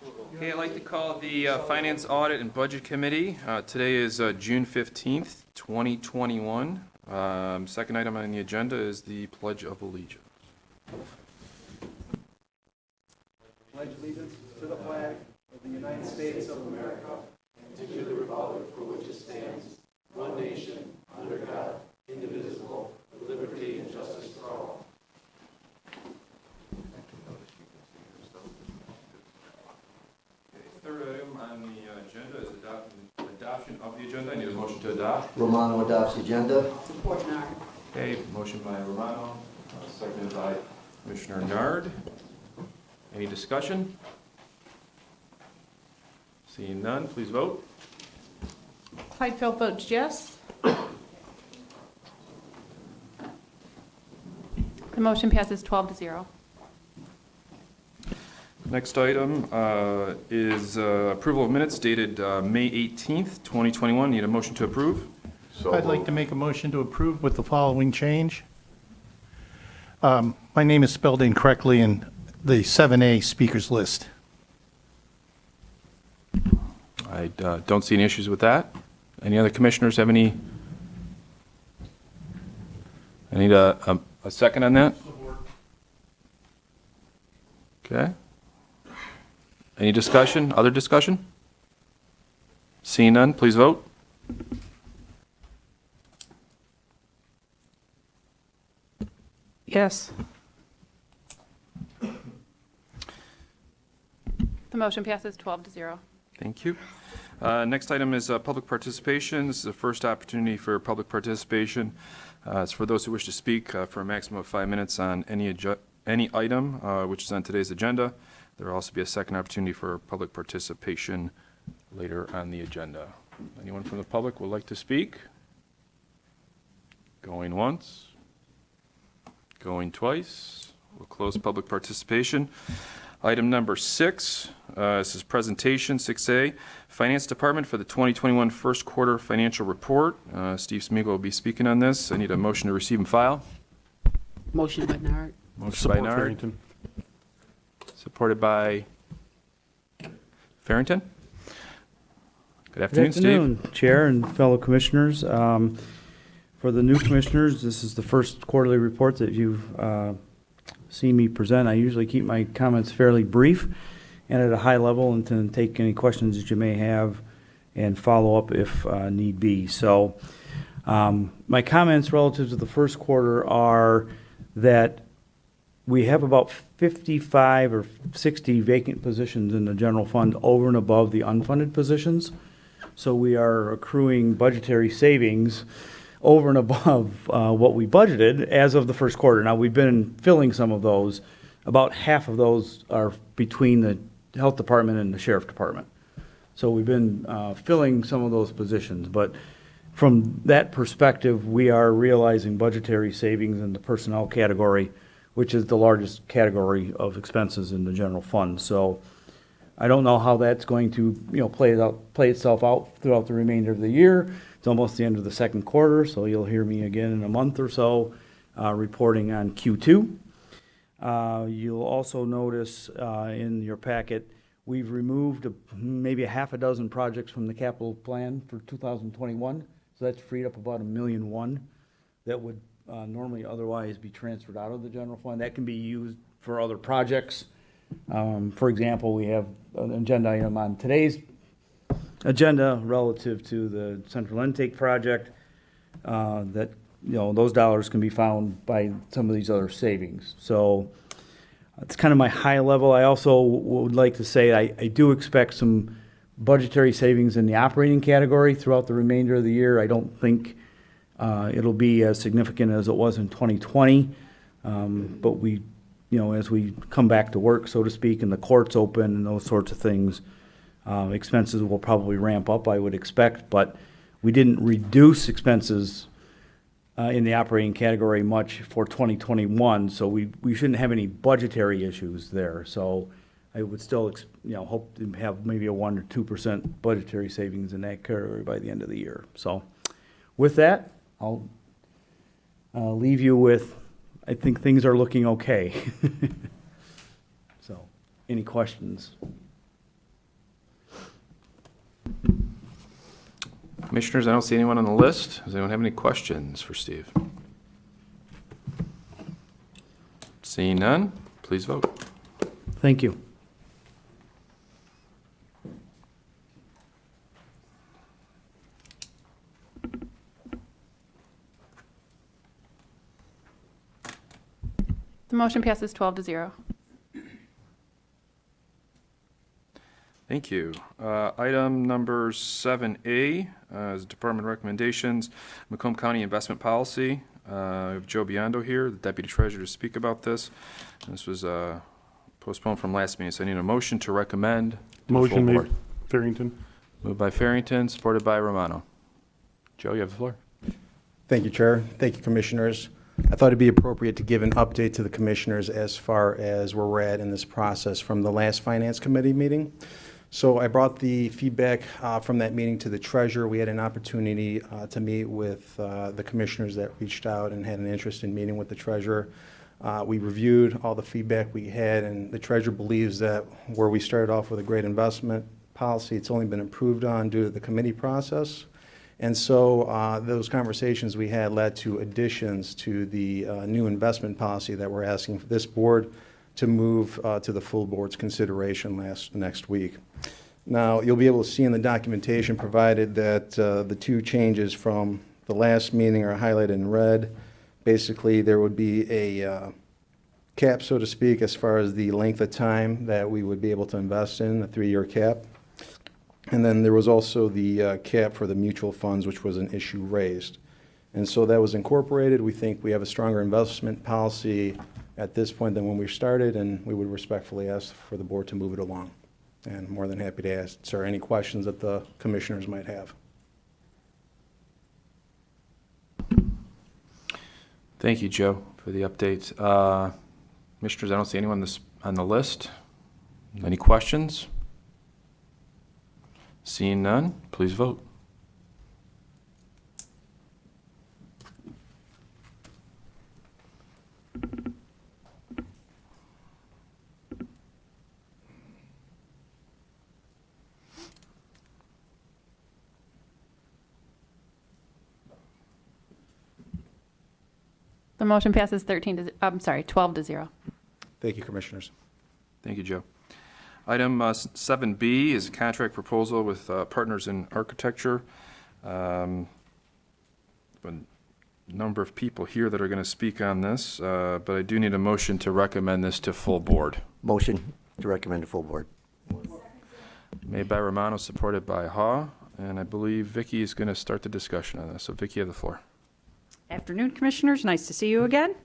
Okay, I'd like to call the Finance, Audit, and Budget Committee. Today is June 15th, 2021. Second item on the agenda is the Pledge of Allegiance. Pledge allegiance to the flag of the United States of America and to the republic for which it stands, one nation, under God, indivisible, with liberty and justice for all. Third item on the agenda is adoption of the agenda. I need a motion to adopt. Romano adopts the agenda. Support Nard. Okay, motion by Romano, seconded by Commissioner Nard. Any discussion? Seeing none, please vote. Clydesdale votes yes. The motion passes 12-0. Next item is approval of minutes dated May 18th, 2021. Need a motion to approve? I'd like to make a motion to approve with the following change. My name is spelled incorrectly in the 7A speakers list. I don't see any issues with that. Any other commissioners have any? I need a second on that. Okay. Any discussion? Other discussion? Seeing none, please vote. Yes. The motion passes 12-0. Thank you. Next item is public participation. This is the first opportunity for public participation. It's for those who wish to speak for a maximum of 5 minutes on any item which is on today's agenda. There will also be a second opportunity for public participation later on the agenda. Anyone from the public would like to speak? Going once? Going twice? We'll close public participation. Item number 6, this is presentation 6A, Finance Department for the 2021 first quarter financial report. Steve Smigiel will be speaking on this. I need a motion to receive and file. Motion by Nard. Motion by Nard. Farrington. Supported by Farrington. Good Good afternoon, Steve. afternoon, Chair and fellow commissioners. For the new commissioners, this is the first quarterly report that you've seen me present. I usually keep my comments fairly brief and at a high level, and to take any questions that you may have and follow up if need be. So my comments relative to the first quarter are that we have about 55 or 60 vacant positions in the general fund over and above the unfunded positions. So we are accruing budgetary savings over and above what we budgeted as of the first quarter. Now, we've been filling some of those. About half of those are between the health department and the sheriff department. So we've been filling some of those positions. But from that perspective, we are realizing budgetary savings in the personnel category, which is the largest category of expenses in the general fund. So I don't know how that's going to, play itself out throughout the remainder of the year. It's almost the end of the second quarter, so you'll hear me again in a month or so reporting on Q2. You'll also notice in your packet, we've removed maybe a half a dozen projects from the capital plan for 2021. So that's freed up about $1.1 million that would normally otherwise be transferred out of the general fund. That can be used for other projects. For example, we have an agenda item on today's agenda relative to the central intake project that, those dollars can be found by some of these other savings. So it's kind of my high level. I also would like to say I do expect some budgetary savings in the operating category throughout the remainder of the year. I don't think it'll be as significant as it was in 2020, but we, as we come back to work, so to speak, and the courts open and those sorts of things, expenses will probably ramp up, I would expect, but we didn't reduce expenses in the operating category much for 2021, so we shouldn't have any budgetary issues there. So I would still, hope to have maybe a 1 or 2% budgetary savings in that category by the end of the year. So with that, I'll leave you with, I think things are looking okay. So, any questions? Commissioners, I don't see anyone on the list. Does anyone have any questions for Steve? Seeing none, please vote. Thank you. The motion passes 12-0. Thank you. Item number 7A is department recommendations, Macomb County Investment Policy. We have Joe Biondo here, the Deputy Treasurer, to speak about this. This was postponed from last meeting, so I need a motion to recommend to the full Motion board. made, Farrington. Moved by Farrington, supported by Romano. Joe, you have the floor. Thank you, Chair. Thank you, Commissioners. I thought it'd be appropriate to give an update to the Commissioners as far as where we're at in this process from the last Finance Committee meeting. So I brought the feedback from that meeting to the Treasurer. We had an opportunity to meet with the Commissioners that reached out and had an interest in meeting with the Treasurer. We reviewed all the feedback we had, and the Treasurer believes that where we started off with a great investment policy, it's only been improved on due to the committee process. And so those conversations we had led to additions to the new investment policy that we're asking for this board to move to the full board's consideration next week. Now, you'll be able to see in the documentation provided that the two changes from the last meeting are highlighted in red. Basically, there would be a cap, so to speak, as far as the length of time that we would be able to invest in, a 3-year cap. And then there was also the cap for the mutual funds, which was an issue raised. And so that was incorporated. We think we have a stronger investment policy at this point than when we started, and we would respectfully ask for the board to move it along. And more than happy to answer any questions that the Commissioners might have. Thank you, Joe, for the update. Commissioners, I don't see anyone on the list. Any questions? Seeing none, please vote. The motion passes 12-0. Thank you, Commissioners. Thank you, Joe. Item 7B is a contract proposal with Partners in Architecture. A number of people here that are going to speak on this, but I do need a motion to recommend this to full board. Motion to recommend to full board. Made by Romano, supported by Ha, and I believe Vicky is going to start the discussion on this. So Vicky, you have the floor. Afternoon, Commissioners. Nice to see you again.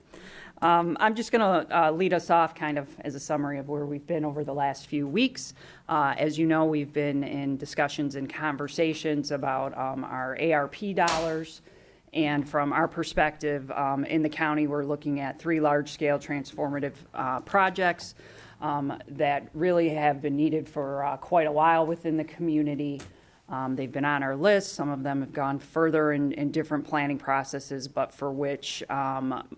I'm just going to lead us off kind of as a summary of where we've been over the last few weeks. As you know, we've been in discussions and conversations about our ARP dollars. And from our perspective in the county, we're looking at 3 large-scale transformative projects that really have been needed for quite a while within the community. They've been on our list. Some of them have gone further in different planning processes, but for which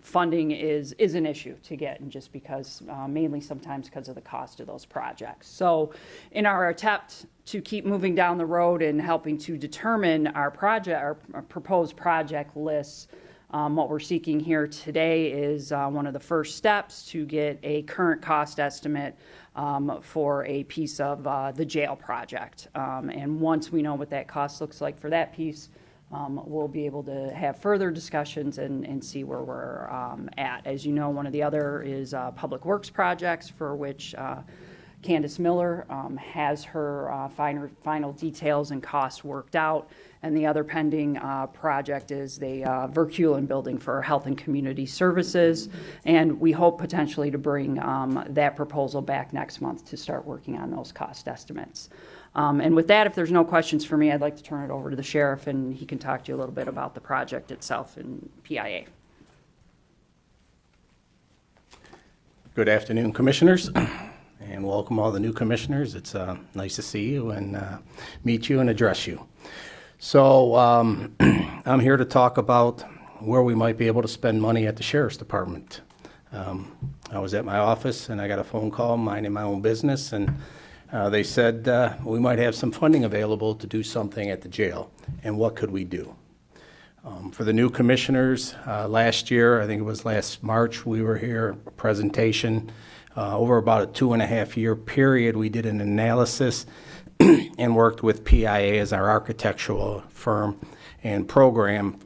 funding is an issue to get, and just because, mainly sometimes because of the cost of those projects. So in our attempt to keep moving down the road and helping to determine our proposed project lists, what we're seeking here today is one of the first steps to get a current cost estimate for a piece of the jail project. And once we know what that cost looks like for that piece, we'll be able to have further discussions and see where we're at. As you know, one of the other is Public Works projects, for which Candace Miller has her final details and costs worked out. And the other pending project is the Verculen building for Health and Community Services. And we hope potentially to bring that proposal back next month to start working on those cost estimates. And with that, if there's no questions for me, I'd like to turn it over to the sheriff, and he can talk to you a little bit about the project itself and PIA. Good afternoon, Commissioners, and welcome all the new Commissioners. It's nice to see you and meet you and address you. So I'm here to talk about where we might be able to spend money at the Sheriff's Department. I was at my office and I got a phone call minding my own business, and They said we might have some funding available to do something at the jail, and what could we do? For the new commissioners, last year, I think it was last March, we were here, a presentation. Over about a 2.5-year period, we did an analysis and worked with PIA as our architectural firm and program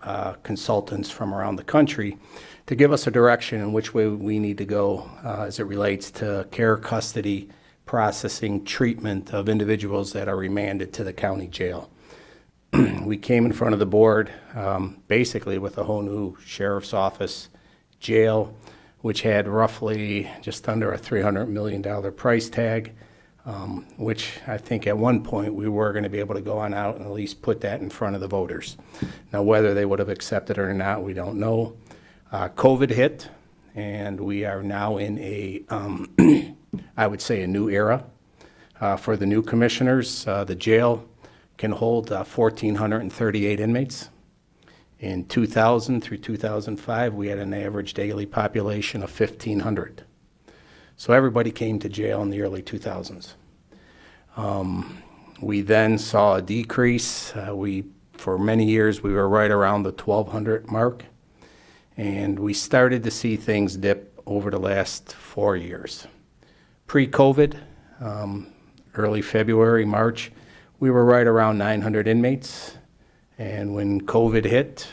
consultants from around the country to give us a direction in which way we need to go as it relates to care, custody, processing, treatment of individuals that are remanded to the county jail. We came in front of the board basically with a whole new sheriff's office jail, which had roughly just under a $300 million price tag, which I think at one point we were going to be able to go on out and at least put that in front of the voters. Now, whether they would have accepted it or not, we don't know. COVID hit, and we are now in a, I would say, a new era for the new commissioners. The jail can hold 1,438 inmates. In 2000 through 2005, we had an average daily population of 1,500. So everybody came to jail in the early 2000s. We then saw a decrease. For many years, we were right around the 1,200 mark. And we started to see things dip over the last 4 years. Pre-COVID, early February, March, we were right around 900 inmates. And when COVID hit,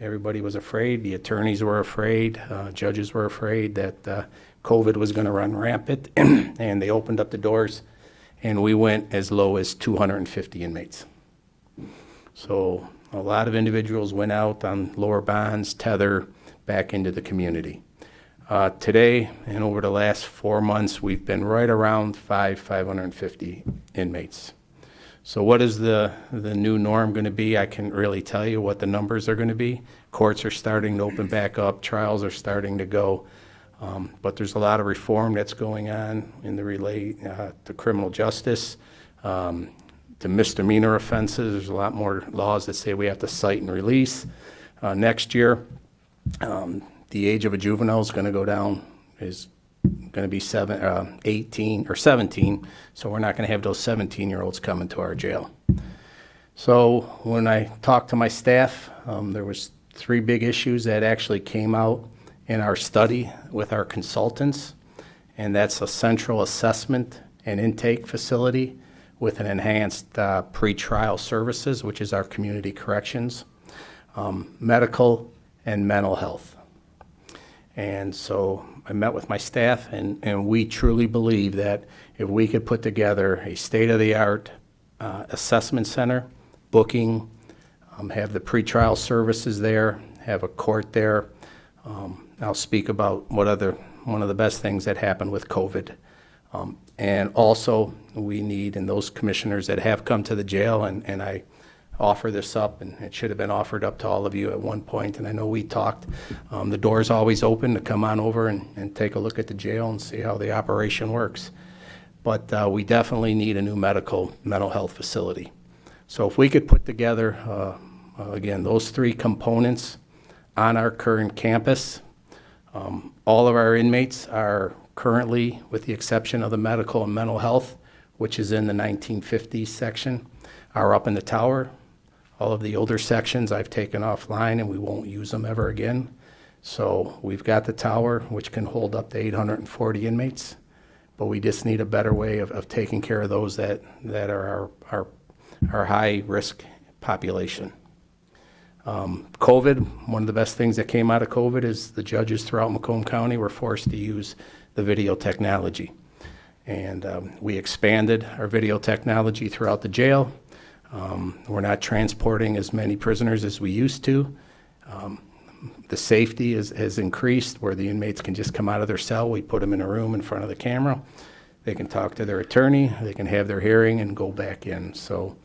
everybody was afraid. The attorneys were afraid. Judges were afraid that COVID was going to run rampant. And they opened up the doors, and we went as low as 250 inmates. So a lot of individuals went out on lower bonds, tether, back into the community. Today, and over the last 4 months, we've been right around 550 inmates. So what is the new norm going to be? I can't really tell you what the numbers are going to be. Courts are starting to open back up. Trials are starting to go. But there's a lot of reform that's going on in the relate to criminal justice, to misdemeanor offenses. There's a lot more laws that say we have to cite and release. Next year, the age of a juvenile is going to go down, is going to be 18 or 17, so we're not going to have those 17-year-olds coming to our jail. So when I talked to my staff, there was 3 big issues that actually came out in our study with our consultants, and that's a central assessment and intake facility with an enhanced pretrial services, which is our community corrections, medical and mental health. And so I met with my staff, and we truly believe that if we could put together a state-of-the-art assessment center, booking, have the pretrial services there, have a court there. I'll speak about one of the best things that happened with COVID. And also, we need, and those commissioners that have come to the jail, and I offer this up, and it should have been offered up to all of you at one point, and I know we talked. The door's always open to come on over and take a look at the jail and see how the operation works. But we definitely need a new mental health facility. So if we could put together, again, those 3 components on our current campus, all of our inmates are currently, with the exception of the medical and mental health, which is in the 1950s section, are up in the tower. All of the older sections I've taken offline, and we won't use them ever again. So we've got the tower, which can hold up to 840 inmates, but we just need a better way of taking care of those that are our high-risk population. COVID, one of the best things that came out of COVID is the judges throughout Macomb County were forced to use the video technology. And we expanded our video technology throughout the jail. We're not transporting as many prisoners as we used to. The safety has increased where the inmates can just come out of their cell. We put them in a room in front of the camera. They can talk to their attorney. They can have their hearing and go back in. So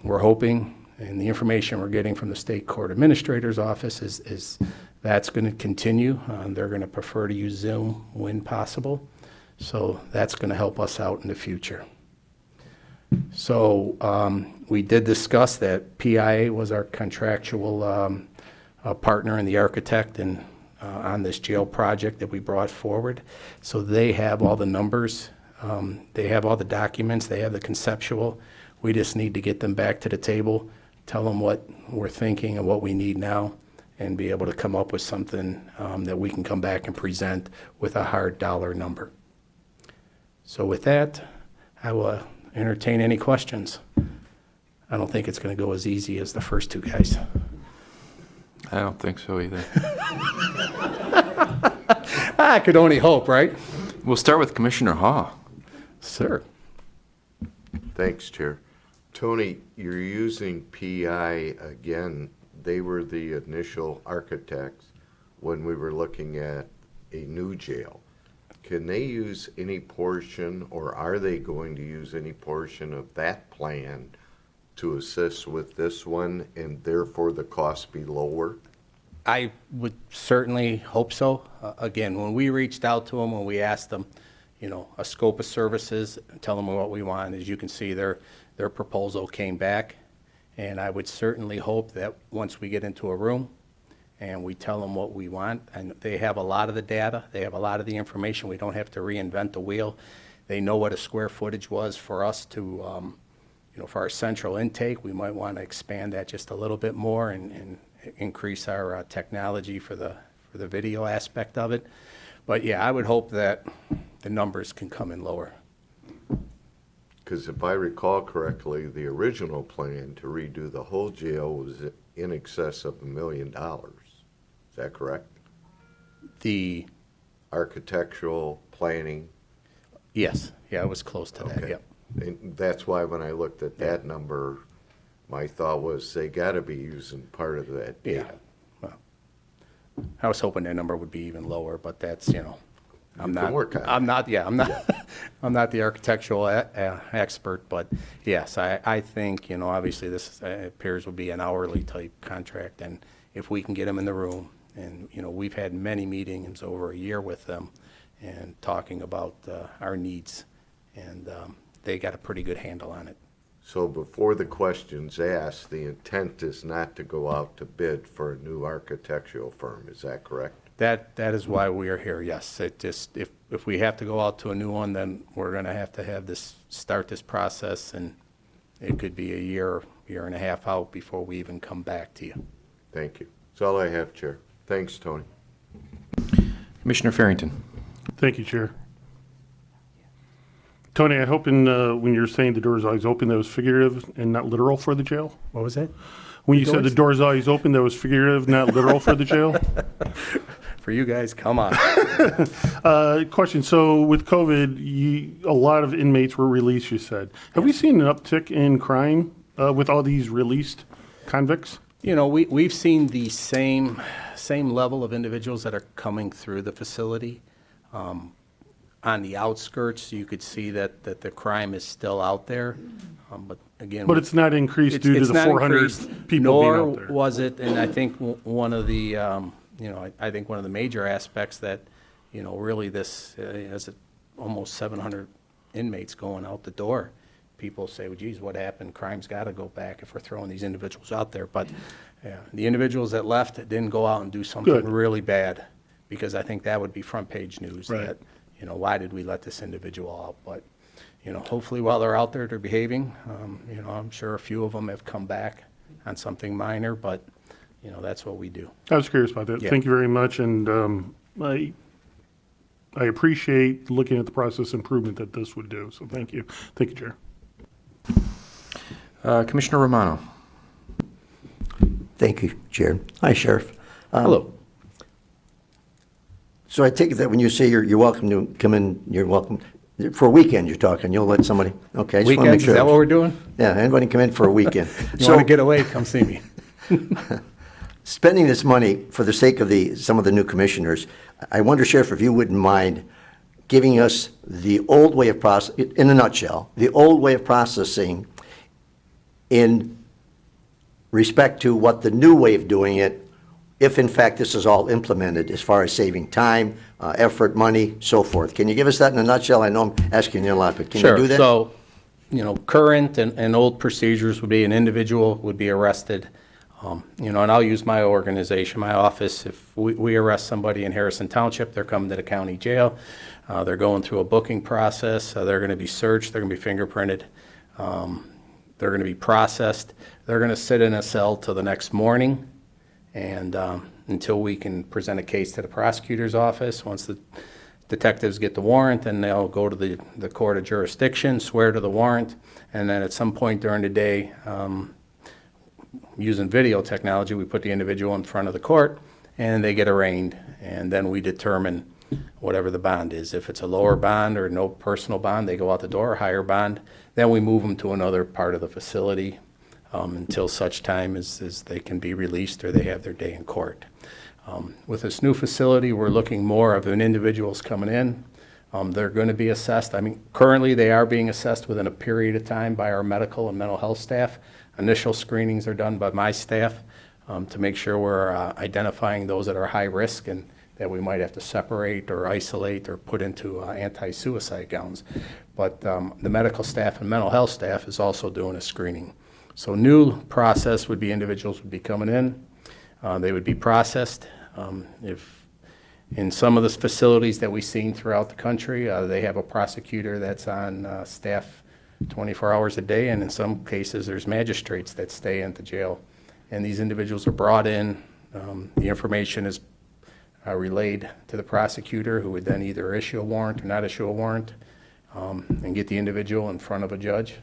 we're hoping, and the information we're getting from the state court administrator's office is that's going to continue. They're going to prefer to use Zoom when possible. So that's going to help us out in the future. So we did discuss that PIA was our contractual partner and the architect on this jail project that we brought forward. So they have all the numbers They have all the documents, they have the conceptual. We just need to get them back to the table, tell them what we're thinking and what we need now, and be able to come up with something that we can come back and present with a hard dollar number. So with that, I will entertain any questions. I don't think it's going to go as easy as the first two guys. I don't think so either. I could only hope, right? We'll start with Commissioner Haw. Sir. Thanks, Chair. Tony, you're using PI again. They were the initial architects when we were looking at a new jail. Can they use any portion, or are they going to use any portion of that plan to assist with this one, and therefore the cost be lower? I would certainly hope so. Again, when we reached out to them, when we asked them, you know, a scope of services, tell them what we want, as you can see, their proposal came back. And I would certainly hope that once we get into a room and we tell them what we want, and they have a lot of the data, they have a lot of the information, we don't have to reinvent the wheel. They know what a square footage was for us to, you know, for our central intake. We might want to expand that just a little bit more and increase our technology for the video aspect of it. But yeah, I would hope that the numbers can come in lower. Because if I recall correctly, the original plan to redo the whole jail was in excess of $1 million. Is that correct? The, Architectural planning. yes, yeah, it was close to that, Okay. yep. And that's why when I looked at that number, my thought was they got to be using part of that Yeah. data. Well, I was hoping that number would be even lower, but that's, you know, I'm You not. can work on it. I'm not. Yeah, I'm not. I'm not the architectural expert, but yes, I think, you know, obviously this appears will be an hourly type contract, and if we can get them in the room, and you know, we've had many meetings over a year with them, and talking about our needs, and they got a pretty good handle on it. So before the question's asked, the intent is not to go out to bid for a new architectural firm. Is that correct? That is why we are here, yes. It just, if we have to go out to a new one, then we're gonna have to have this, start this process, and it could be a year and a half out before we even come back to you. Thank you. That's all I have, Chair. Thanks, Tony. Commissioner Farrington. Thank you, Chair. Tony, I hope when you're saying the door's always open, that was figurative and not literal for the jail? What was that? When you said the door's always open, that was figurative, not literal for the jail? For you guys, come on. Question, so with COVID, a lot of inmates were released, you said. Have we seen an uptick in crime with all these released convicts? You know, we've seen the same level of individuals that are coming through the facility. On the outskirts, you could see that the crime is still out there. But again, But it's not increased due to it's the not 400 increased, people being nor out there. was it, and I think one of the, you know, I think one of the major aspects that, you know, really this has almost 700 inmates going out the door. People say, well, geez, what happened? Crime's got to go back if we're throwing these individuals out there. But yeah, the individuals that left didn't go out and do something Good. really bad, because I think that would be front page news. Right. That, you know, why did we let this individual out? But, you know, hopefully while they're out there, they're behaving. You know, I'm sure a few of them have come back on something minor, but, you know, that's what we do. I was curious about that. Yeah. Thank you very much, and I appreciate looking at the process improvement that this would do, so thank you. Thank you, Chair. Commissioner Romano. Thank you, Chair. Hi, Sheriff. Hello. So I take it that when you say you're welcome to come in, you're welcome, for a weekend you're talking, you'll let somebody, okay. I just wanna make Weekends, is sure. that what we're doing? Yeah, anybody can come in for a weekend. You want to get away, come see me. Spending this money for the sake of some of the new commissioners, I wonder, Sheriff, if you wouldn't mind giving us the old way of process, in a nutshell, the old way of processing in respect to what the new way of doing it, if in fact this is all implemented as far as saving time, effort, money, so forth. Can you give us that in a nutshell? I know I'm asking you a lot, but can you do that? So, you know, current and old procedures would be an individual would be arrested. You know, and I'll use my organization, my office. If we arrest somebody in Harrison Township, they're coming to the county jail. They're going through a booking process. They're going to be searched. They're going to be fingerprinted. They're going to be processed. They're going to sit in a cell till the next morning, and until we can present a case to the prosecutor's office. Once the detectives get the warrant, then they'll go to the court of jurisdiction, swear to the warrant, and then at some point during the day, using video technology, we put the individual in front of the court, and they get arraigned, and then we determine whatever the bond is. If it's a lower bond or no personal bond, they go out the door, higher bond. Then we move them to another part of the facility until such time as they can be released or they have their day in court. With this new facility, we're looking more of an individuals coming in. They're going to be assessed. I mean, currently they are being assessed within a period of time by our medical and mental health staff. Initial screenings are done by my staff to make sure we're identifying those that are high risk and that we might have to separate or isolate or put into anti-suicide gowns. But the medical staff and mental health staff is also doing a screening. So new process would be individuals would be coming in. They would be processed. If in some of the facilities that we've seen throughout the country, they have a prosecutor that's on staff 24 hours a day, and in some cases there's magistrates that stay in the jail. And these individuals are brought in. The information is relayed to the prosecutor, who would then either issue a warrant or not issue a warrant, and get the individual in front of a judge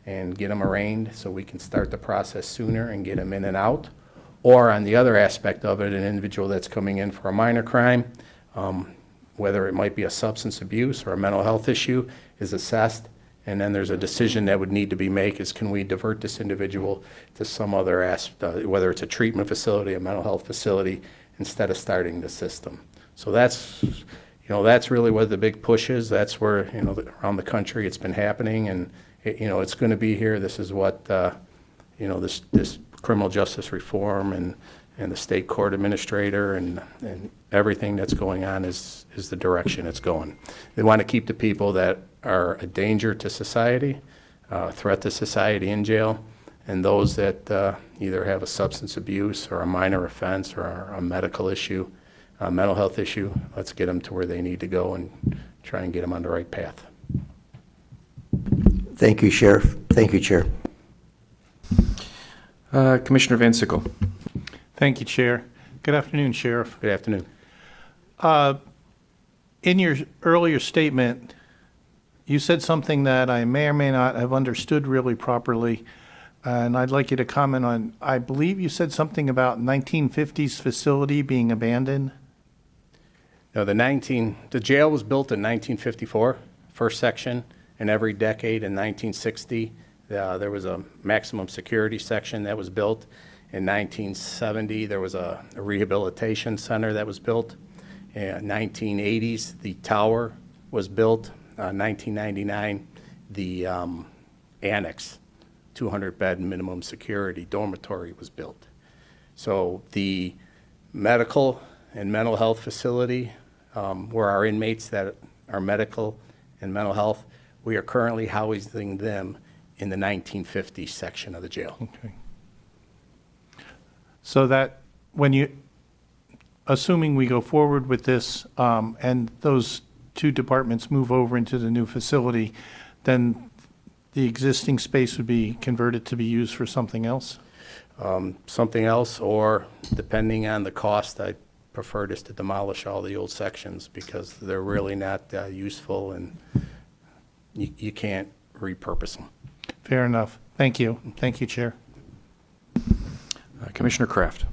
and get them arraigned so we can start the process sooner and get them in and out. Or on the other aspect of it, an individual that's coming in for a minor crime, whether it might be a substance abuse or a mental health issue, is assessed, and then there's a decision that would need to be made is can we divert this individual to some other aspect, whether it's a treatment facility, a mental health facility, instead of starting the system. So that's really what the big push is. That's where, around the country it's been happening, and it's going to be here. This is what, this criminal justice reform and the state court administrator and everything that's going on is the direction it's going. They want to keep the people that are a danger to society, a threat to society in jail, and those that either have a substance abuse or a minor offense or a medical issue, a mental health issue. Let's get them to where they need to go and try and get them on the right path. Thank you, Sheriff. Thank you, Chair. Commissioner Van Sickle. Thank you, Chair. Good afternoon, Sheriff. Good afternoon. In your earlier statement, you said something that I may or may not have understood really properly, and I'd like you to comment on. I believe you said something about 1950s facility being abandoned. No, the jail was built in 1954, first section, and every decade in 1960, there was a maximum security section that was built. In 1970, there was a rehabilitation center that was built. In 1980s, the tower was built. 1999, the annex, 200-bed minimum security dormitory was built. So the medical and mental health facility, where our inmates that are medical and mental health, we are currently housing them in the 1950s section of the jail. Okay. So that assuming we go forward with this, and those two departments move over into the new facility, then the existing space would be converted to be used for something else? Something else, or depending on the cost, I prefer just to demolish all the old sections because they're really not useful and you can't repurpose them. Fair enough. Thank you. Thank you, Chair. Commissioner Kraft.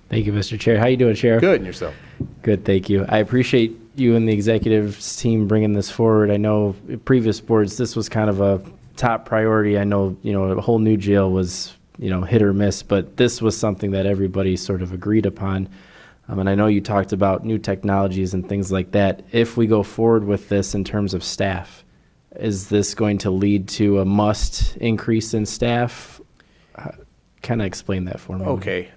Thank you, Mr. Chair. How you doing, Sheriff? Good, and yourself? Good, thank you. I appreciate you and the executive team bringing this forward. I know previous boards, this was kind of a top priority. I know, a whole new jail was, hit or miss, but this was something that everybody sort of agreed upon. And I know you talked about new technologies and things like that. If we go forward with this in terms of staff, is this going to lead to a must increase in staff? Kind of explain that for me. Okay.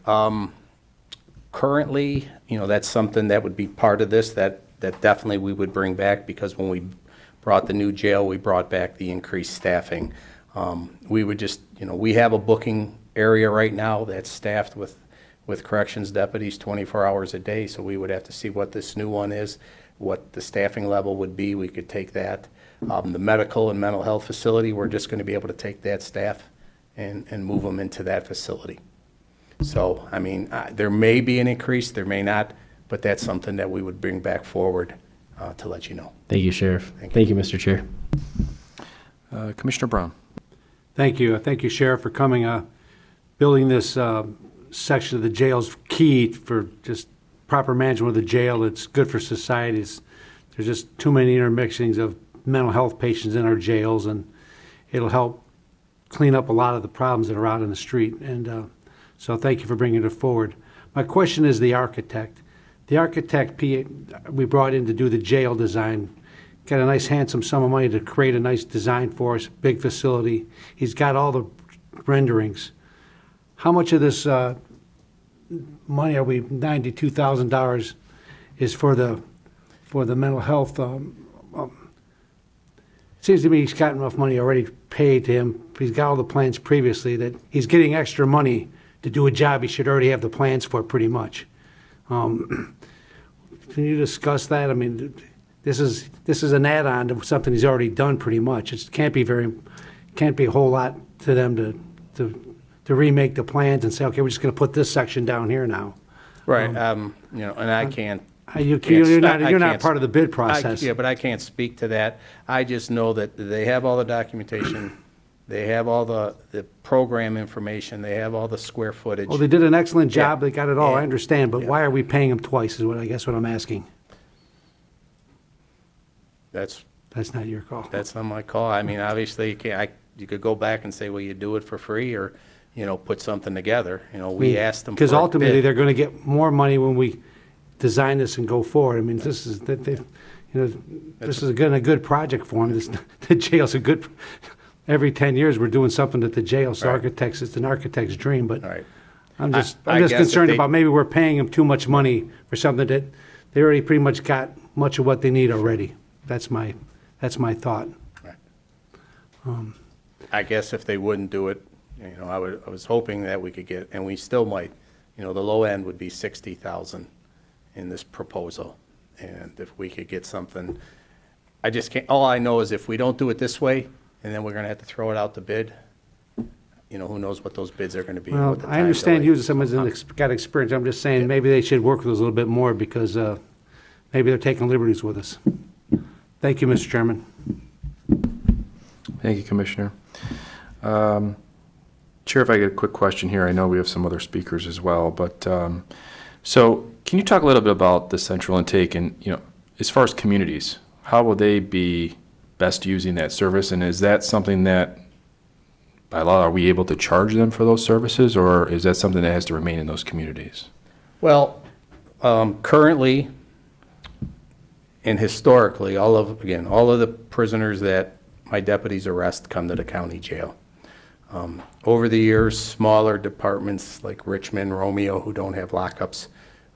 Currently, that's something that would be part of this that definitely we would bring back, because when we brought the new jail, we brought back the increased staffing. We would just, we have a booking area right now that's staffed with corrections deputies 24 hours a day, so we would have to see what this new one is. what the staffing level would be, we could take that. The medical and mental health facility, we're just going to be able to take that staff and move them into that facility. So, I mean, there may be an increase, there may not, but that's something that we would bring back forward to let you know. Thank you, Sheriff. Thank Thank you, Mr. Chair. Commissioner Brown. Thank you. Thank you, Sheriff, for coming. Building this section of the jail is key for just proper management of the jail. It's good for society. There's just too many intermixings of mental health patients in our jails, and it'll help clean up a lot of the problems that are out in the street. And so thank you for bringing it forward. My question is the architect. The architect we brought in to do the jail design got a nice handsome sum of money to create a nice design for us, big facility. He's got all the renderings. How much of this money are we, $92,000, is for the mental health? Seems to me he's got enough money already paid to him. He's got all the plans previously, that he's getting extra money to do a job he should already have the plans for pretty much. Can you discuss that? I mean, this is an add-on to something he's already done pretty much. It can't be a whole lot to them to remake the plans and say, okay, we're just going to put this section down here now. Right, you know, and I can't. You're not part of the bid process. Yeah, but I can't speak to that. I just know that they have all the documentation, they have all the program information, they have all the square footage. Well, they did an excellent job. Yeah. They got it all. I Yeah. understand, but Yeah. why are we paying them twice? Is what I'm asking. That's not your call. That's not my call. I mean, obviously, you could go back and say, well, you do it for free, or, you know, put something together. You know, we asked them for a bid. Because ultimately, they're going to get more money when we design this and go forward. I mean, this is a good project for them. The jail's a good. Every 10 years, we're doing something at the jail. So Right. it's an architect's dream. But Right. I'm just I guess if concerned they- about maybe we're paying them too much money for something that they already pretty much got much of what they need already. That's my thought. Right. I guess if they wouldn't do it, you know, I was hoping that we could get, and we still might, you know, the low end would be 60,000 in this proposal. And if we could get something, I just can't, all I know is if we don't do it this way, and then we're going to have to throw it out to bid, you know, who knows what those bids are going to be. and Well, what the I time understand delay you is. as someone who's got experience. I'm just saying maybe they should work with us a little bit more because maybe they're taking liberties with us. Thank you, Mr. Chairman. Thank you, Commissioner. Chair, if I get a quick question here, I know we have some other speakers as well, but so can you talk a little bit about the central intake and, you know, as far as communities, how will they be best using that service? And is that something that, by law, are we able to charge them for those services, or is that something that has to remain in those communities? Well, currently and historically, all of the prisoners that my deputies arrest come to the county jail. Over the years, smaller departments like Richmond, Romeo, who don't have lockups,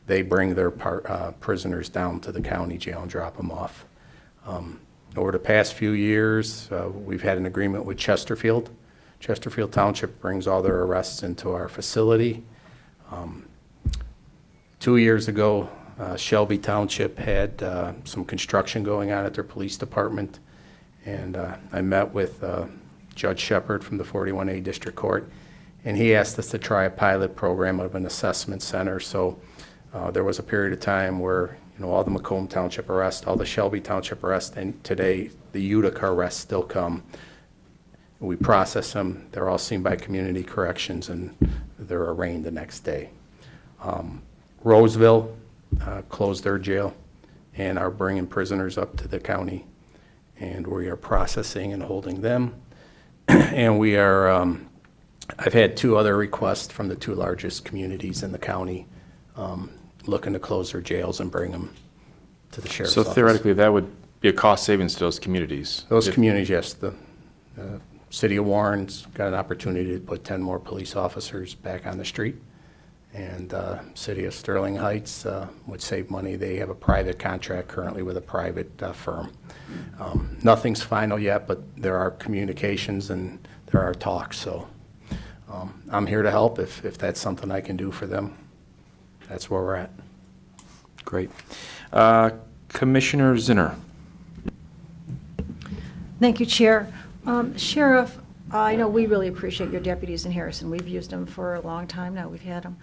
they bring their prisoners down to the county jail and drop them off. Over the past few years, we've had an agreement with Chesterfield. Chesterfield Township brings all their arrests into our facility. 2 years ago, Shelby Township had some construction going on at their police department, and I met with Judge Shepard from the 41A District Court, and he asked us to try a pilot program of an assessment center. So there was a period of time where, you know, all the Macomb Township arrests, all the Shelby Township arrests, and today the Utica arrests still come. We process them. They're all seen by community corrections, and they're arraigned the next day. Roseville closed their jail and are bringing prisoners up to the county, and we are processing and holding them. And we are, I've had 2 other requests from the 2 largest communities in the county looking to close their jails and bring them to the sheriff's office. So theoretically, that would be a cost savings to those communities? Those communities, yes. The City of Warren's got an opportunity to put 10 more police officers back on the street. And City of Sterling Heights would save money. They have a private contract currently with a private firm. Nothing's final yet, but there are communications and there are talks. So I'm here to help if that's something I can do for them. That's where we're at. Great. Commissioner Zinner. Thank you, Chair. Sheriff, I know we really appreciate your deputies in Harrison. We've used them for a long time now. We've had them.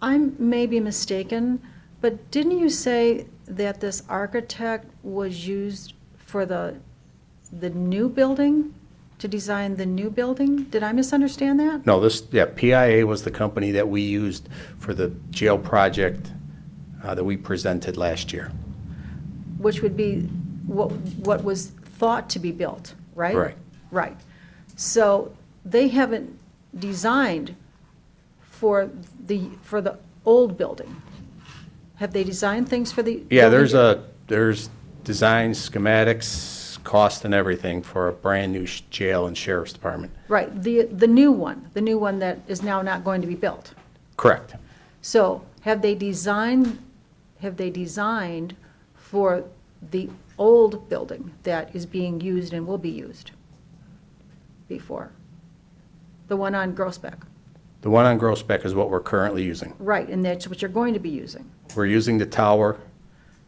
I may be mistaken, but didn't you say that this architect was used for the new building, to design the new building? Did I misunderstand that? No, PIA was the company that we used for the jail project that we presented last year. Which would be what was thought to be built, right? Right. Right. So they haven't designed for the old building. Have they designed things for the? Yeah, building? there's design schematics, cost and everything for a brand-new jail and sheriff's department. Right, the new one that is now not going to be built. Correct. So have they designed for the old building that is being used and will be used before? The one on Groesbeck? The one on Groesbeck is what we're currently using. Right, and that's what you're going to be using. We're using the tower.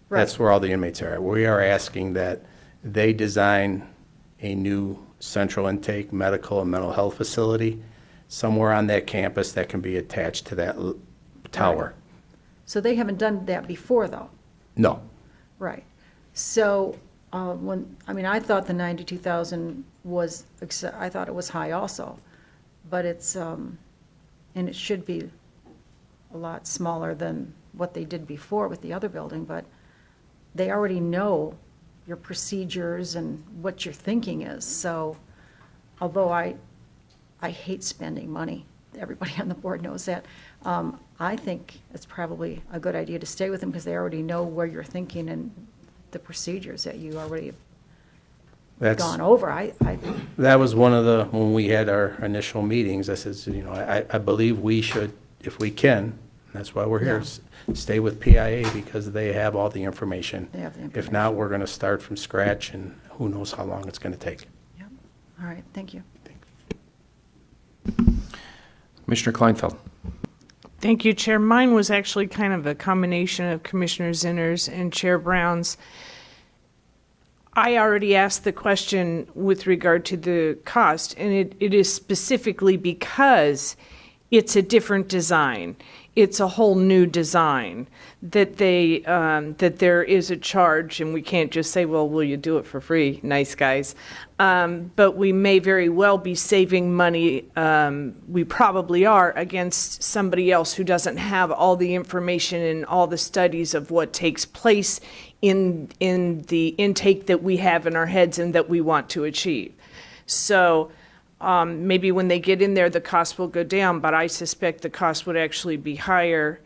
Right. That's where all the inmates are. We are asking that they design a new central intake medical and mental health facility somewhere on that campus that can be attached to that tower. Right. So they haven't done that before, though? No. Right. So, I thought the 92,000 was, I thought it was high also, but it's, and it should be a lot smaller than what they did before with the other building, but they already know your procedures and what your thinking is. So, although I hate spending money, everybody on the board knows that, I think it's probably a good idea to stay with them because they already know where you're thinking and the procedures that you already have gone over. That was one of the, when we had our initial meetings, I said, I believe we should, if we can, that's why we're here, stay with PIA because they have all the information. They have the If information. not, we're going to start from scratch and who knows how long it's going to take. Yep. All right, thank you. Commissioner Kleinfeld. Thank you, Chair. Mine was actually kind of a combination of Commissioner Zinner's and Chair Brown's. I already asked the question with regard to the cost, and it is specifically because it's a different design. It's a whole new design that that there is a charge, and we can't just say, well, will you do it for free? Nice guys. But we may very well be saving money, we probably are, against somebody else who doesn't have all the information and all the studies of what takes place in the intake that we have in our heads and that we want to achieve. So maybe when they get in there, the cost will go down, but I suspect the cost would actually be higher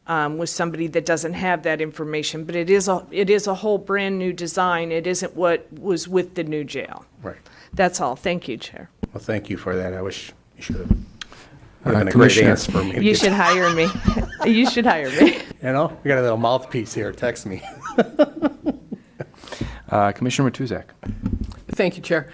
with somebody that doesn't have that information. But it is a whole brand new design. It isn't what was with the new jail. Right. That's all. Thank you, Chair. Well, thank you for that. I wish you should have been a great Commissioner. answer for me. You should hire me. You should hire me. You know, we got a little mouthpiece here. Text me. Commissioner Matuzak. Thank you, Chair.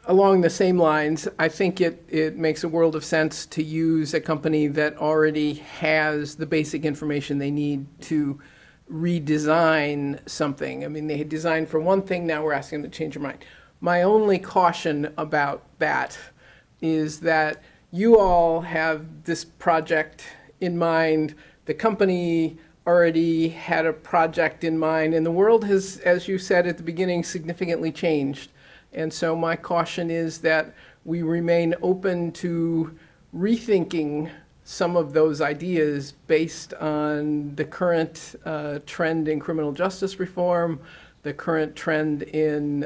Along the same lines, I think it makes a world of sense to use a company that already has the basic information they need to redesign something. I mean, they had designed for one thing, now we're asking them to change their mind. My only caution about that is that you all have this project in mind, the company already had a project in mind, and the world has, as you said at the beginning, significantly changed. And so my caution is that we remain open to rethinking some of those ideas based on the current trend in criminal justice reform, the current trend in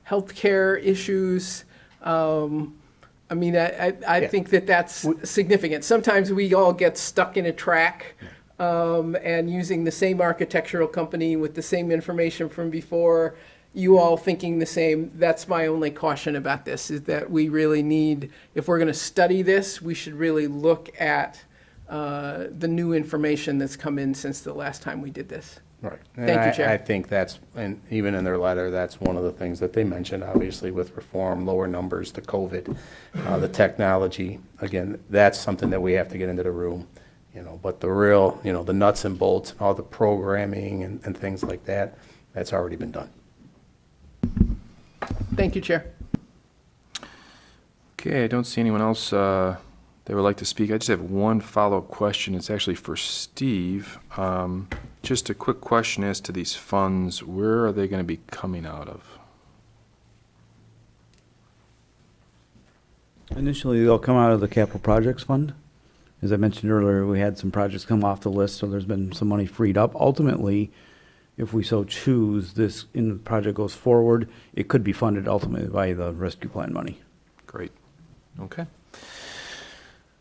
healthcare issues. I mean, I think that that's significant. Sometimes we all get stuck in a track and using the same architectural company with the same information from before, you all thinking the same. That's my only caution about this, is that we really need, if we're going to study this, we should really look at the new information that's come in since the last time we did this. Right. Thank you, Chair. I think that's, and even in their letter, that's one of the things that they mentioned, obviously, with reform, lower numbers, the COVID, the technology. Again, that's something that we have to get into the room But the real, the nuts and bolts, all the programming and things like that, that's already been done. Thank you, Chair. Okay, I don't see anyone else that would like to speak. I just have one follow-up question. It's actually for Steve. Just a quick question as to these funds. Where are they going to be coming out of? Initially, they'll come out of the capital projects fund. As I mentioned earlier, we had some projects come off the list, so there's been some money freed up. Ultimately, if we so choose, this in the project goes forward, it could be funded ultimately by the rescue plan money. Great. Okay.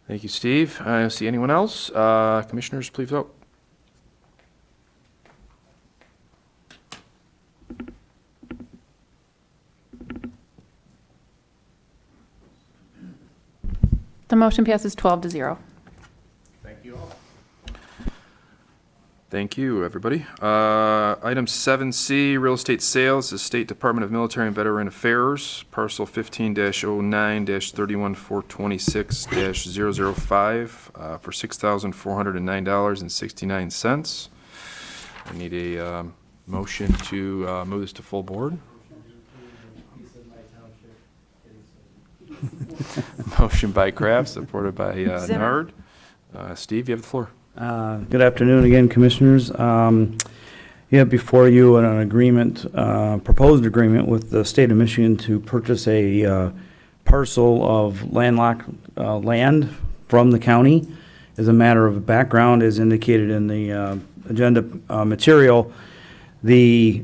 Thank you, Steve. I don't see anyone else. Commissioners, please vote. The motion passes 12-0. Thank you all. Thank you, everybody. Item 7C, real estate sales, the State Department of Military and Veteran Affairs, parcel 15-09-31426-005 for $6,409.69. I need a motion to move this to full board. Motion by Kraft, supported by Nard. Steve, you have the floor. Good afternoon again, Commissioners. You have before you an agreement, proposed agreement with the state of Michigan to purchase a parcel of landlocked land from the county. As a matter of background, as indicated in the agenda material, the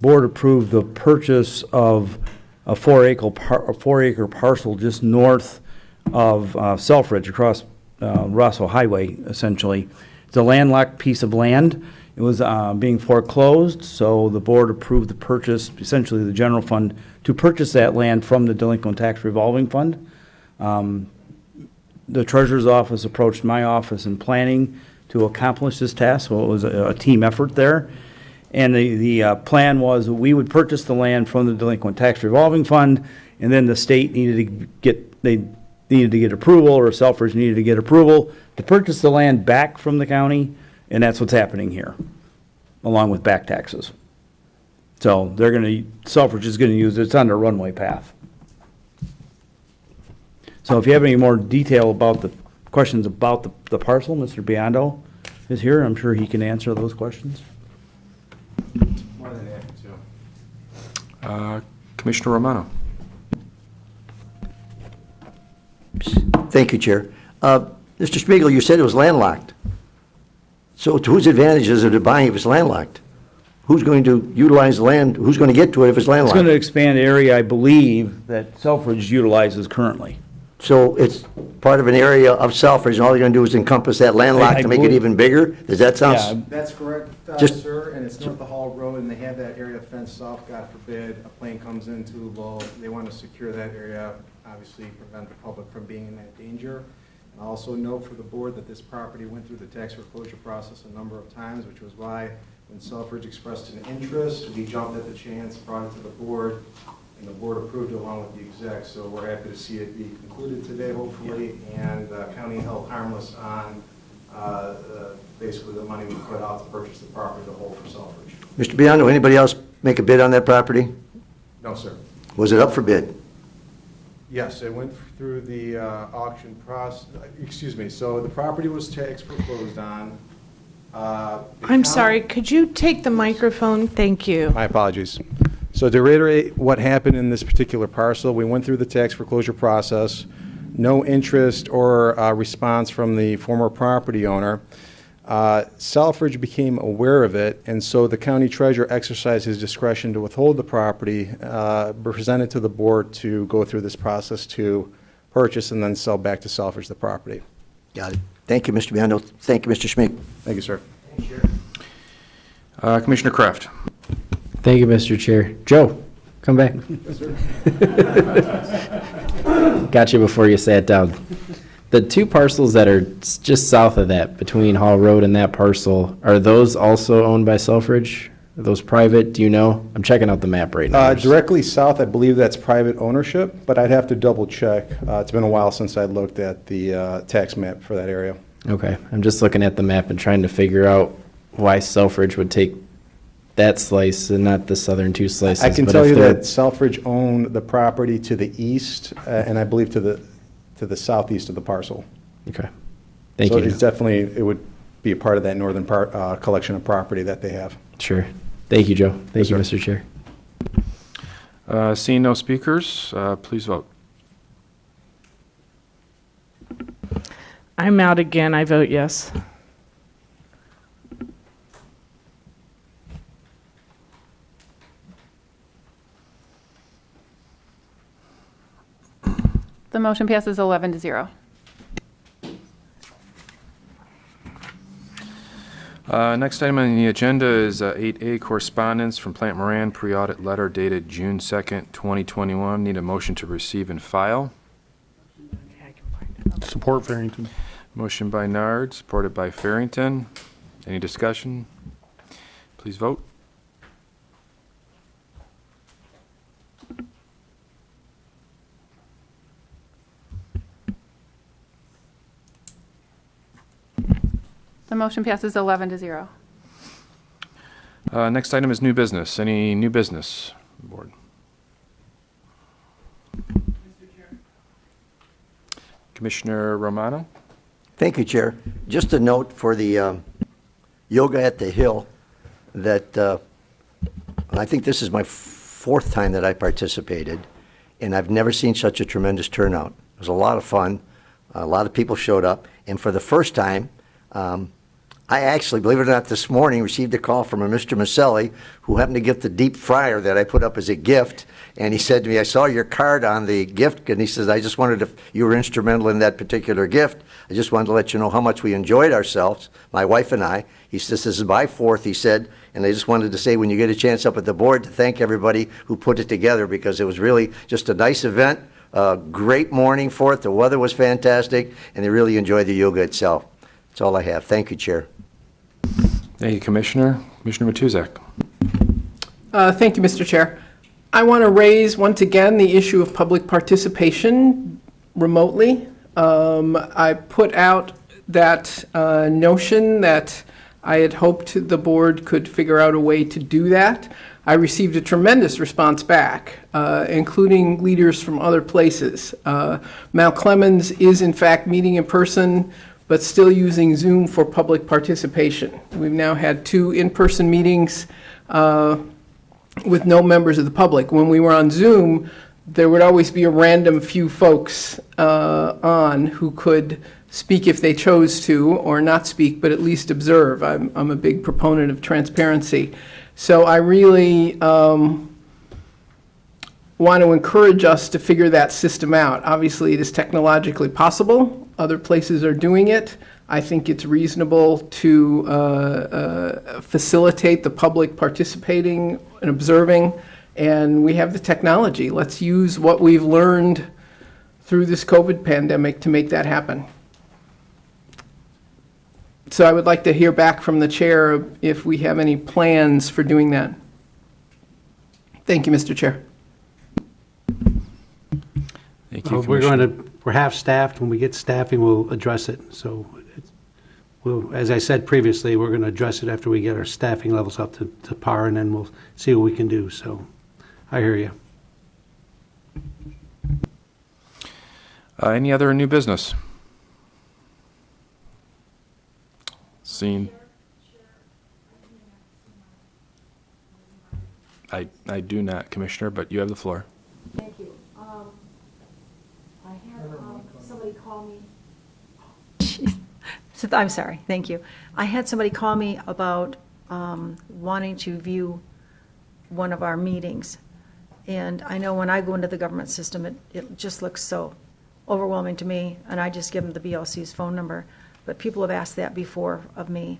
board approved the purchase of a 4-acre parcel just north of Selfridge, across Russell Highway, essentially. It's a landlocked piece of land. It was being foreclosed, so the board approved the purchase, essentially the general fund, to purchase that land from the delinquent tax revolving fund. The treasurer's office approached my office in planning to accomplish this task, so it was a team effort there. And the plan was that we would purchase the land from the delinquent tax revolving fund, and then the state needed to get approval, or Selfridge needed to get approval to purchase the land back from the county, and that's what's happening here, along with back taxes. So Selfridge is gonna use it. It's on the runway path. So if you have any more detail about the questions about the parcel, Mr. Biondo is here. I'm sure he can answer those questions. More than happy to. Commissioner Romano. Thank you, Chair. Mr. Spiegel, you said it was landlocked. So to whose advantage is it buying if it's landlocked? Who's going to utilize the land? Who's going to get to it if it's It's landlocked? going to expand area, I believe, that Selfridge utilizes currently. So it's part of an area of Selfridge, and all you're going to do is encompass that landlocked I to make it believe- even bigger? Does that Yeah. sound? That's correct, Just- sir, and it's north of Hall Road, and they have that area fenced off, God forbid, a plane comes in too low. They want to secure that area, obviously prevent the public from being in that danger. And also note for the board that this property went through the tax foreclosure process a number of times, which was why when Selfridge expressed an interest, we jumped at the chance, brought it to the board, and the board approved it along with the exec. So we're happy to see it be concluded today, hopefully, and county held harmless on basically the money we put out to purchase the property to hold for Selfridge. Mr. Biondo, anybody else make a bid on that property? No, sir. Was it up for bid? Yes, it went through the auction process, excuse me, so the property was tax foreclosed on. I'm sorry, could you take the microphone? Thank you. My apologies. So to reiterate what happened in this particular parcel, we went through the tax foreclosure process, no interest or response from the former property owner. Selfridge became aware of it, and so the county treasurer exercised his discretion to withhold the property, presented to the board to go through this process to purchase and then sell back to Selfridge the property. Got it. Thank you, Mr. Biondo. Thank you, Mr. Schmick. Thank you, sir. Commissioner Kraft. Thank you, Mr. Chair. Joe, come back. Got you before you sat down. The two parcels that are just south of that, between Hall Road and that parcel, are those also owned by Selfridge? Are those private? Do you know? I'm checking out the map right now. Directly south, I believe that's private ownership, but I'd have to double check. It's been a while since I looked at the tax map for that area. Okay, I'm just looking at the map and trying to figure out why Selfridge would take that slice and not the southern two slices. I can but tell if you they're- that Selfridge owned the property to the east, and I believe to the southeast of the parcel. Okay, thank So you. it's definitely, it would be a part of that northern part, collection of property that they have. Sure. Thank you, Joe. Thank Yes, you, sir. Mr. Chair. Seeing no speakers, please vote. I'm out again. I vote yes. The motion passes 11-0. Next item on the agenda is 8A, correspondence from Plant Moran, pre-audit letter dated June 2nd, 2021. Need a motion to receive and file. Support Farrington. Motion by Nard, supported by Farrington. Any discussion? Please vote. The motion passes 11-0. Next item is new business. Any new business, board? Commissioner Romano? Thank you, Chair. Just a note for the Yoga at the Hill that I think this is my fourth time that I participated, and I've never seen such a tremendous turnout. It was a lot of fun. A lot of people showed up, and for the first time, I actually, believe it or not, this morning received a call from a Mr. Maselli who happened to get the deep fryer that I put up as a gift. And he said to me, I saw your card on the gift. And he says, I just wondered if you were instrumental in that particular gift. I just wanted to let you know how much we enjoyed ourselves, my wife and I. He says, this is my fourth, he said. And I just wanted to say, when you get a chance up at the board, to thank everybody who put it together, because it was really just a nice event. Great morning for it. The weather was fantastic. And they really enjoyed the yoga itself. That's all I have. Thank you, Chair. Thank you, Commissioner. Commissioner Matuzak. Thank you, Mr. Chair. I want to raise once again the issue of public participation remotely. I put out that notion that I had hoped the board could figure out a way to do that. I received a tremendous response back, including leaders from other places. Mal Clemens is in fact meeting in person, but still using Zoom for public participation. We've now had 2 in-person meetings with no members of the public. When we were on Zoom, there would always be a random few folks on who could speak if they chose to, or not speak, but at least observe. I'm a big proponent of transparency. So I really want to encourage us to figure that system out. Obviously, it is technologically possible. Other places are doing it. I think it's reasonable to facilitate the public participating and observing, and we have the technology. Let's use what we've learned through this COVID pandemic to make that happen. So I would like to hear back from the chair if we have any plans for doing that. Thank you, Mr. Chair. Thank you, We're half-staffed. When we get staffing, we'll address it. So, as I said previously, we're going to address it after we get our staffing levels up to par, and then we'll see what we can do. So, I hear you. Any other new business? Seen. I do not, Commissioner, but you have the floor. Thank you. I had somebody call me. I'm sorry, thank you. I had somebody call me about wanting to view one of our meetings. And I know when I go into the government system, it just looks so overwhelming to me, and I just give them the BLC's phone number. But people have asked that before of me.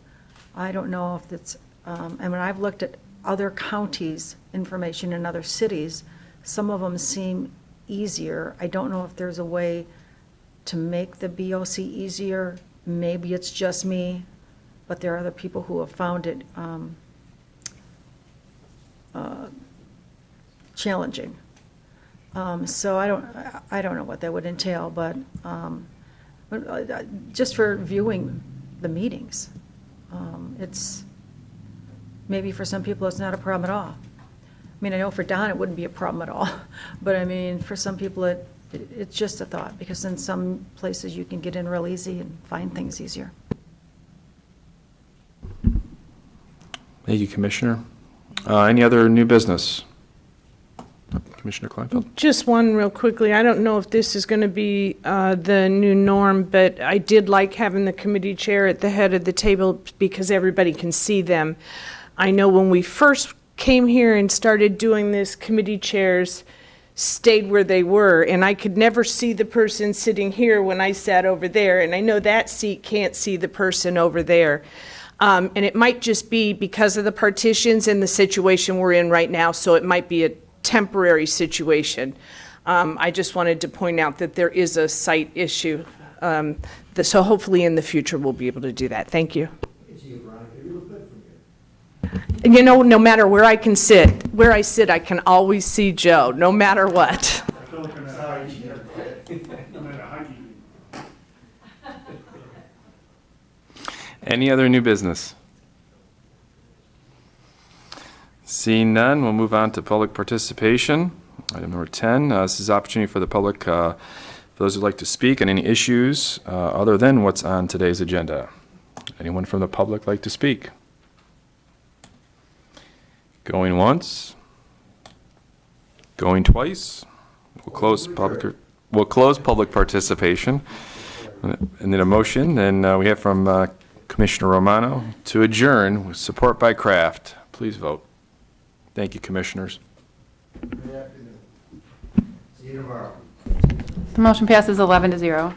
I don't know if it's, and when I've looked at other counties' information in other cities, some of them seem easier. I don't know if there's a way to make the BOC easier. Maybe it's just me, but there are other people who have found it challenging. So I don't know what that would entail, but just for viewing the meetings. It's, maybe for some people, it's not a problem at all. I mean, I know for Don, it wouldn't be a problem at all, but I mean, for some people, it's just a thought, because in some places you can get in real easy and find things easier. Thank you, Commissioner. Any other new business? Commissioner Kleinfeld? Just one real quickly. I don't know if this is going to be the new norm, but I did like having the committee chair at the head of the table because everybody can see them. I know when we first came here and started doing this, committee chairs stayed where they were, and I could never see the person sitting here when I sat over there, and I know that seat can't see the person over there. And it might just be because of the partitions and the situation we're in right now, so it might be a temporary situation. I just wanted to point out that there is a site issue. So hopefully in the future we'll be able to do that. Thank you. You know, no matter where I sit, I can always see Joe, no matter what. Any other new business? Seeing none, we'll move on to public participation. Item number 10, this is opportunity for the public, for those who'd like to speak on any issues other than what's on today's agenda. Anyone from the public like to speak? Going once? Going twice? We'll close public participation. And then a motion, and we have from Commissioner Romano to adjourn with support by Kraft. Please vote. Thank you, Commissioners. Good afternoon. See you tomorrow. The motion passes 11-0.